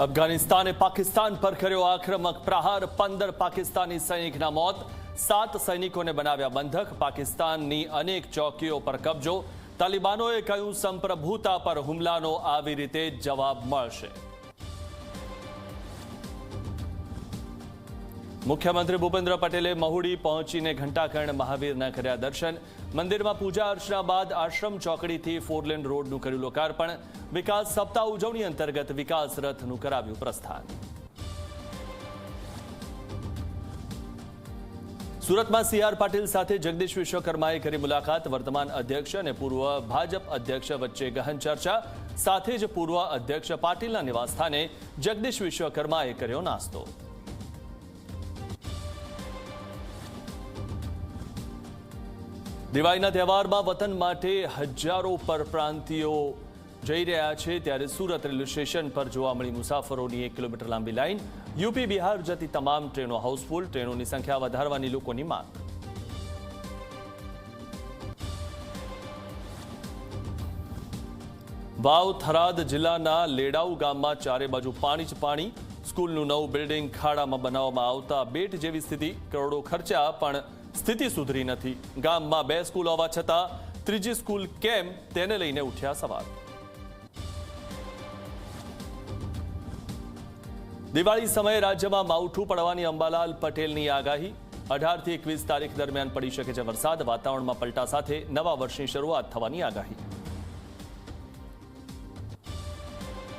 અફઘાનિસ્તાને પાકિસ્તાન પર કર્યો આક્રમક પ્રહાર, 15 પાકિસ્તાની સૈનિકના મોત, 7 સૈનિકોને બનાવ્યા બંધક, પાકિસ્તાનની અનેક ચોકીઓ પર કબજો, તાલિબાનોએ કહ્યું સંપ્રભુતા પર હુમલાનો આવી રીતે જવાબ મળશે। મુખ્યમંત્રી ભૂપેન્દ્ર પટેલે મહુડી પહોંચીને ઘંટાકર્ણ મહાવીરના કર્યા દર્શન, મંદિરમાં પૂજા અર્ચના બાદ આશ્રમ ચોકડીથી 4 લેન રોડનું કર્યું લોકાર્પણ, વિકાસ સપ્તાહ ઉજવણી અંતર્ગત વિકાસ રથનું કરાવ્યું પ્રસ્થાન। સુરતમાં CR પાટીલ સાથે જગદીશ વિશ્વકર્માએ કરી મુલાકાત, વર્તમાન અધ્યક્ષ અને પૂર્વ ભાજપ અધ્યક્ષ વચ્ચે ગહન ચર્ચા, સાથે જ પૂર્વ અધ્યક્ષ પાટીલના નિવાસસ્થાને જગદીશ વિશ્વકર્માએ કર્યો નાસ્તો। દિવાળીના તહેવારમાં વતન માટે હજારો પરપ્રાંતિયો જઈ રહ્યા છે, ત્યારે સુરત રેલવે સ્ટેશન પર જોવા મળી મુસાફરોની 1 કિલોમીટર લાંબી લાઇન, યુપી બિહાર જતી તમામ ટ્રેનો હાઉસફુલ, ટ્રેનોની સંખ્યા વધારવાની લોકોની માંગ। વાવ થરાદ જિલ્લાના લેડાઉ ગામમાં ચારે બાજુ પાણી જ પાણી, સ્કૂલનું નવું બિલ્ડિંગ ખાડામાં બનાવવામાં આવતા બેટ જેવી સ્થિતિ, કરોડો ખર્ચા પણ સ્થિતિ સુધરી નથી। ગામમાં 2 સ્કૂલ હોવા છતાં ત્રીજી સ્કૂલ કેમ, તેને લઈને ઉઠ્યા સવાલ। દિવાળી સમયે રાજ્યમાં માવઠું પડવાની અંબાલાલ પટેલની આગાહી, 18 થી 21 તારીખ દરમિયાન પડી શકે છે વરસાદ, વાતાવરણમાં પલટા સાથે નવા વર્ષની શરૂઆત થવાની આગાહી।